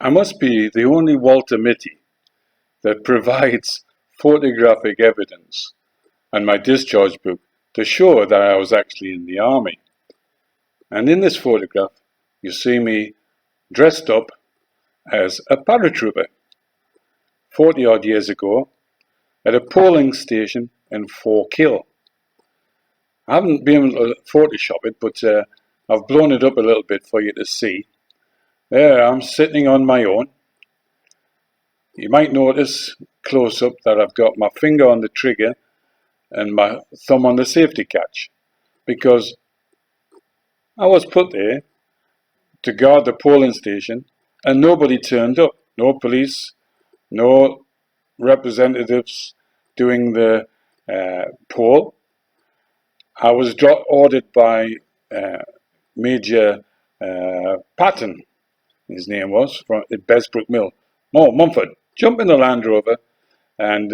I must be the only Walter Mitty that provides photographic evidence and my discharge book to show that I was actually in the army. And in this photograph, you see me dressed up as a paratrooper 40 odd years ago at a polling station in Fort Hill. I haven't been able to Photoshop it, but I've blown it up a little bit for you to see. There I'm sitting on my own. You might notice close up that I've got my finger on the trigger and my thumb on the safety catch, because I was put there to guard the polling station and nobody turned up. No police, no representatives doing the poll. I was ordered by Major Patton, his name was, from at Besbrook Mill. "Oh, Mumford, jump in the Land Rover and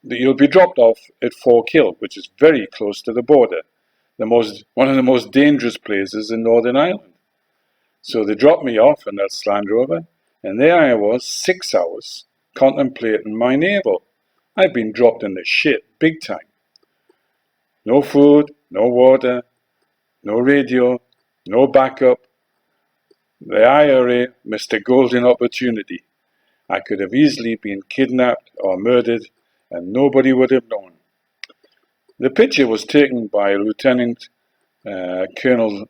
you'll be dropped off at Fort Hill, which is very close to the border, one of the most dangerous places in Northern Ireland." So they dropped me off in that Land Rover, and there I was, 6 hours, contemplating my navel. I'd been dropped in the shit, big time. No food, no water, no radio, no backup. The IRA missed a golden opportunity. I could have easily been kidnapped or murdered, and nobody would have known. The picture was taken by Lieutenant Colonel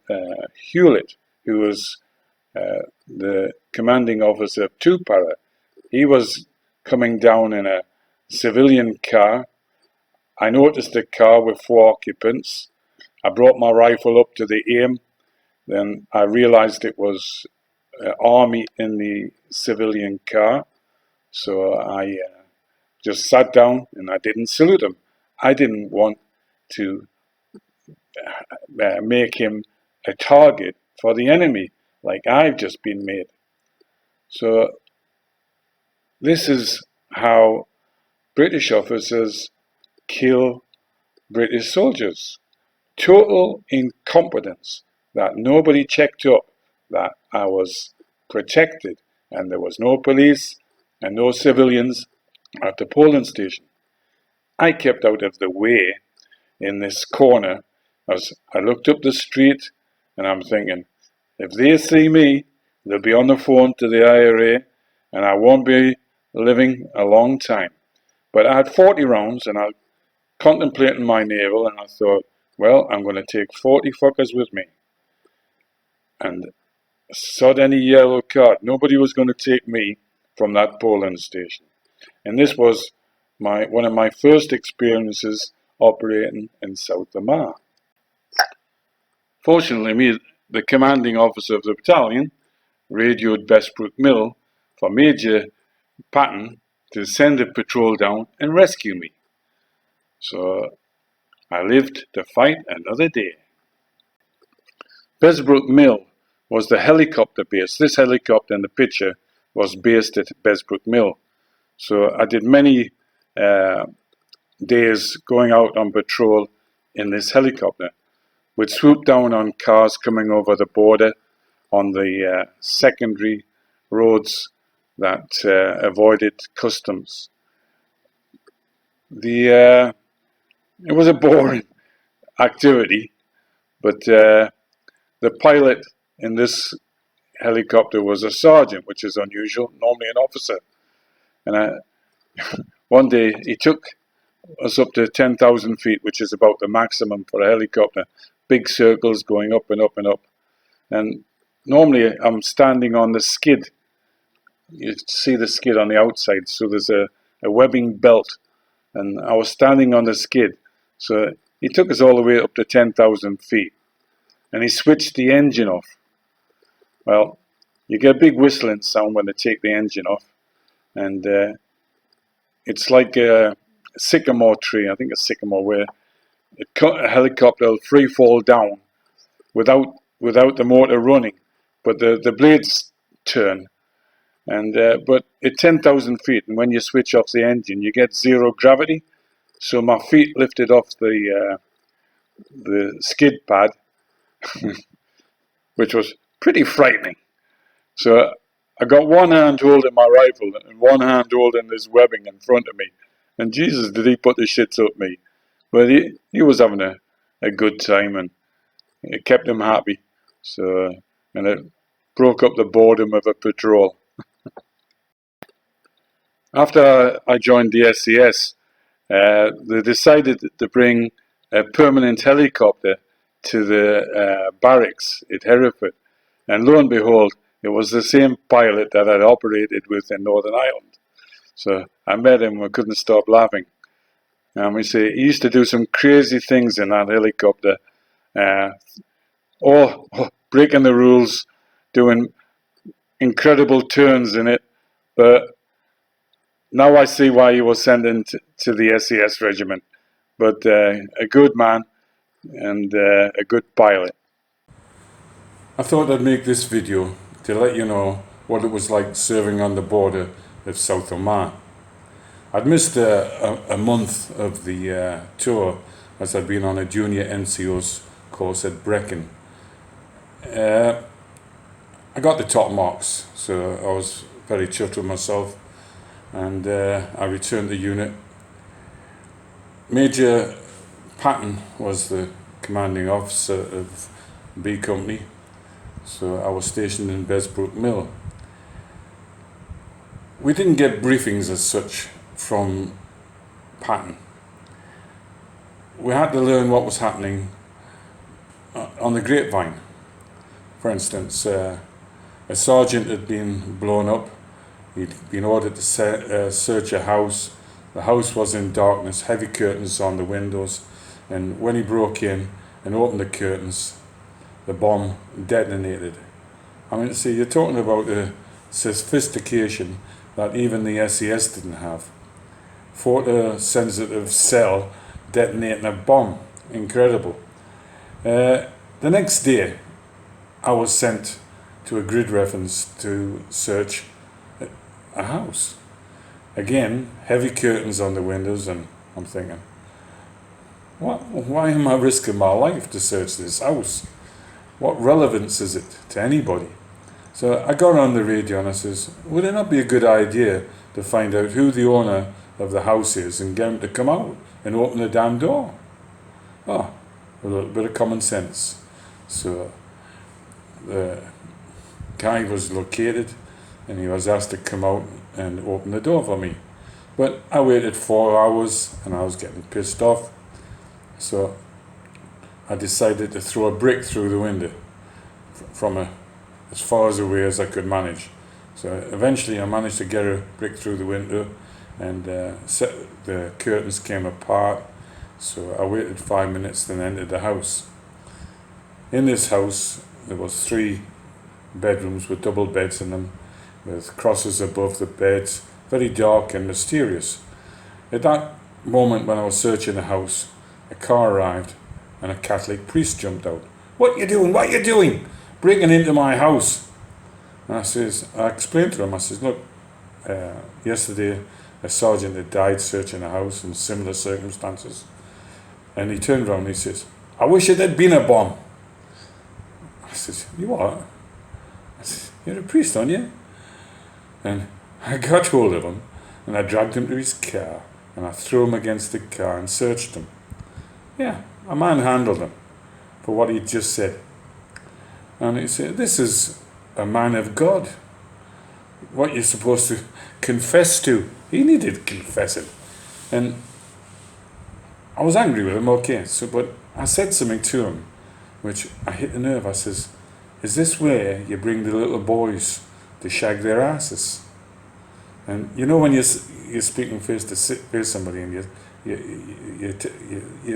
Hewlett, who was the commanding officer of 2 Para. He was coming down in a civilian car. I noticed a car with 4 occupants. I brought my rifle up to the aim. Then I realized it was army in the civilian car. So I just sat down and I didn't salute him. I didn't want to make him a target for the enemy like I've just been made. So this is how British officers kill British soldiers. Total incompetence, that nobody checked up that I was protected and there was no police and no civilians at the polling station. I kept out of the way in this corner as I looked up the street, and I'm thinking, if they see me, they'll be on the phone to the IRA and I won't be living a long time. But I had 40 rounds and I was contemplating my navel, and I thought, well, I'm going to take 40 fuckers with me. And sod any yellow card. Nobody was going to take me from that polling station. And this was one of my first experiences operating in South Armagh. Fortunately, the commanding officer of the battalion, radioed Besbrook Mill for Major Patton to send a patrol down and rescue me. So I lived to fight another day. Besbrook Mill was the helicopter base. This helicopter in the picture was based at Besbrook Mill. So I did many days going out on patrol in this helicopter. We'd swoop down on cars coming over the border on the secondary roads that avoided customs. It was a boring activity, but the pilot in this helicopter was a sergeant, which is unusual, normally an officer. And one day he took us up to 10,000 feet, which is about the maximum for a helicopter. Big circles going up and up and up. And normally I'm standing on the skid. You see the skid on the outside, so there's a webbing belt. And I was standing on the skid. So he took us all the way up to 10,000 feet. And he switched the engine off. Well, you get a big whistling sound when they take the engine off. And it's like a sycamore tree, I think a sycamore, where a helicopter will free fall down without the motor running, but the blades turn. And but at 10,000 feet, and when you switch off the engine, you get zero gravity. So my feet lifted off the skid pad, which was pretty frightening. So I got one hand holding my rifle and one hand holding this webbing in front of me. And Jesus, did he put the shits up me. But he was having a good time, and it kept him happy. So, and it broke up the boredom of a patrol. After I joined the SAS, they decided to bring a permanent helicopter to the barracks at Hereford. And lo and behold, it was the same pilot that I'd operated with in Northern Ireland. So I met him, I couldn't stop laughing. And we say he used to do some crazy things in that helicopter, uh, breaking the rules, doing incredible turns in it. But now I see why he was sent to the SAS regiment. But a good man and a good pilot. I thought I'd make this video to let you know what it was like serving on the border of South Oman. I'd missed a month of the tour as I'd been on a junior NCO's course at Brecon. I got the top marks, so I was very chuffed with myself, and I returned to unit. Major Patton was the commanding officer of B Company, so I was stationed in Besbrook Mill. We didn't get briefings as such from Patton. We had to learn what was happening on the grapevine. For instance, a sergeant had been blown up. He'd been ordered to search a house. The house was in darkness, heavy curtains on the windows, and when he broke in and opened the curtains, the bomb detonated. I mean, see, you're talking about a sophistication that even the SAS didn't have. Photosensitive cell detonating a bomb. Incredible. The next day, I was sent to a grid reference to search a house. Again, heavy curtains on the windows, and I'm thinking, why am I risking my life to search this house? What relevance is it to anybody? So I got on the radio and I says, would it not be a good idea to find out who the owner of the house is and get him to come out and open the damn door? Oh, a little bit of common sense. So the guy was located and he was asked to come out and open the door for me. But I waited 4 hours and I was getting pissed off. So I decided to throw a brick through the window from as far away as I could manage. So eventually I managed to get a brick through the window, and the curtains came apart. So I waited 5 minutes, then entered the house. In this house there was 3 bedrooms with double beds in them, with crosses above the beds, very dark and mysterious. At that moment when I was searching the house, a car arrived and a Catholic priest jumped out. What you doing? What you doing? Breaking into my house. And I explained to him, I says, look, yesterday a sergeant had died searching a house in similar circumstances. And he turned around and he says, I wish it had been a bomb. I says, you what? I says, you're a priest, aren't you? And I got hold of him and I dragged him to his car and I threw him against the car and searched him. Yeah, I manhandled him for what he'd just said. And he said, this is a man of God. What you're supposed to confess to. He needed confessing. And I was angry with him, okay. But I said something to him, which I hit the nerve. I says, is this where you bring the little boys to shag their asses? And you know when you're speaking face to face somebody and you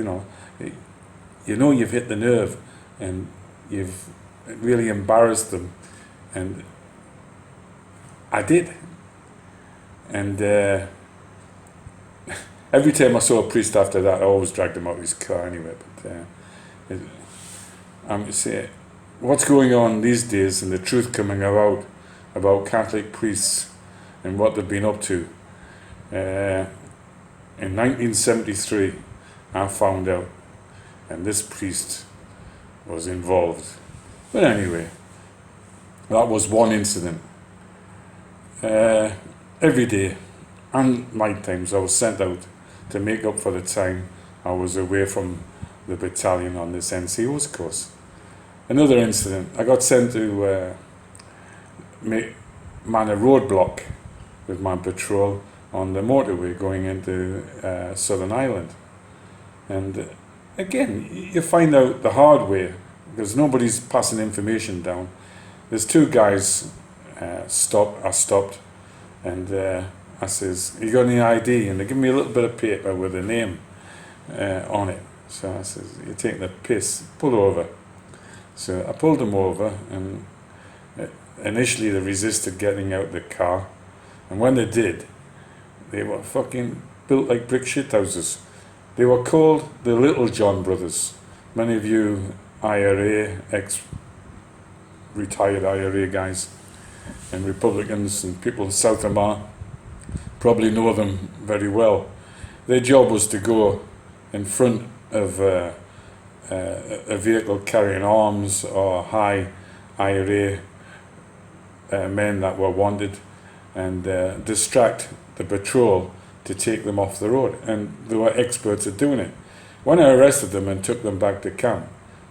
know you've hit the nerve and you've really embarrassed them, and I did. And every time I saw a priest after that, I always dragged him out of his car anyway. But I'm saying, what's going on these days and the truth coming about Catholic priests and what they've been up to. In 1973, I found out, and this priest was involved. But anyway, that was one incident. Uh, every day and night times I was sent out to make up for the time I was away from the battalion on this NCO's course. Another incident, I got sent to man a roadblock with my patrol on the motorway going into Southern Ireland. And again, you find out the hard way because nobody's passing information down. There's two guys stopped, and I says, "You got any ID?" And they give me a little bit of paper with a name on it. So I says, "You're taking the piss, pull over." So I pulled them over, and initially they resisted getting out the car, and when they did, they were fucking built like brick shithouses. They were called the Little John Brothers. Many of you IRA, ex-retired IRA guys and Republicans and people in South Armagh probably know them very well. Their job was to go in front of a vehicle carrying arms or high IRA men that were wanted and distract the patrol to take them off the road, and they were experts at doing it. When I arrested them and took them back to camp,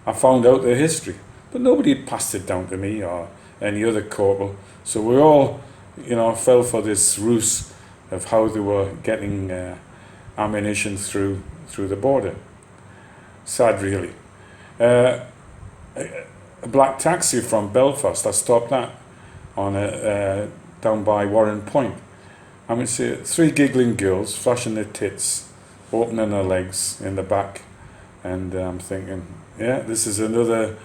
I found out their history, but nobody had passed it down to me or any other corporal, so we all, fell for this ruse of how they were getting ammunition through the border. Sad, really. A black taxi from Belfast, I stopped that on down by Warren Point. I mean, see, three giggling girls flashing their tits, opening their legs in the back, and I'm thinking, yeah, this is another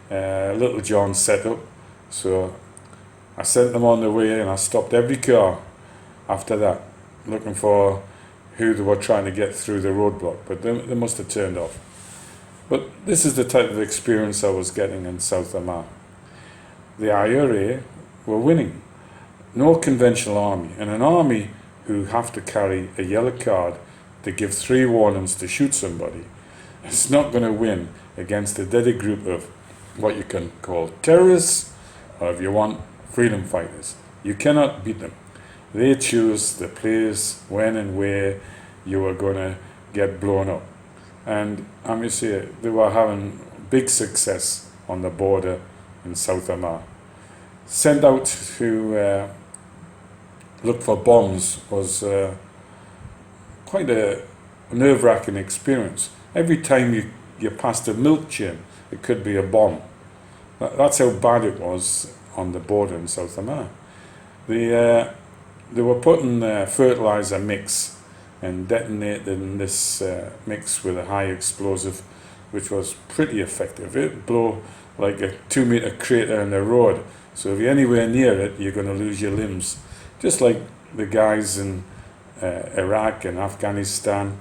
Little John setup. So I sent them on the way, and I stopped every car after that, looking for who they were trying to get through the roadblock, but they must have turned off. But this is the type of experience I was getting in South Armagh. The IRA were winning. No conventional army, and an army who have to carry a yellow card to give 3 warnings to shoot somebody, it's not going to win against a deadly group of what you can call terrorists, or if you want, freedom fighters. You cannot beat them. They choose the place, when and where you are going to get blown up. And I must say, they were having big success on the border in South Armagh. Sent out to look for bombs was quite a nerve-wracking experience. Every time you passed a milk chain, it could be a bomb. That's how bad it was on the border in South Armagh. They were putting fertilizer mix and detonating this mix with a high explosive, which was pretty effective. It blew like a 2-meter crater in the road. So if you're anywhere near it, you're going to lose your limbs. Just like the guys in Iraq and Afghanistan.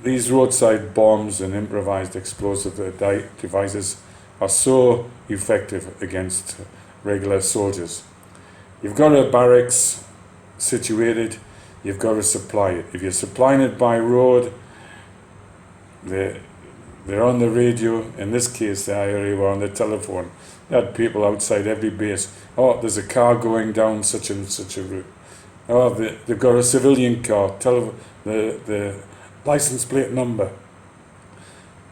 These roadside bombs and improvised explosive devices are so effective against regular soldiers. You've got a barracks situated, you've got to supply it. If you're supplying it by road, they're on the radio. In this case, the IRA were on the telephone. They had people outside every base. Oh, there's a car going down such and such a route. Oh, they've got a civilian car. Tell the license plate number.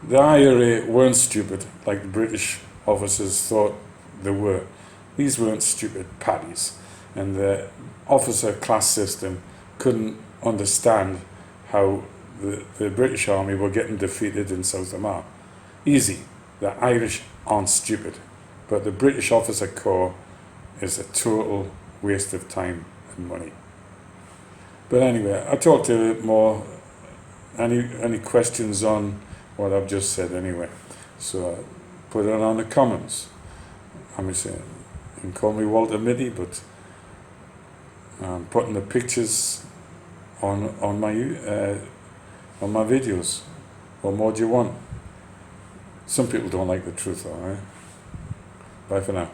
The IRA weren't stupid like the British officers thought they were. These weren't stupid paddies. And the officer class system couldn't understand how the British Army were getting defeated in South Armagh. Easy. The Irish aren't stupid. But the British Officer Corps is a total waste of time and money. But anyway, I talked a bit more. Any questions on what I've just said anyway? So put it on the comments. I'm saying, you can call me Walter Mitty, but I'm putting the pictures on my videos. What more do you want? Some people don't like the truth, alright? Bye for now.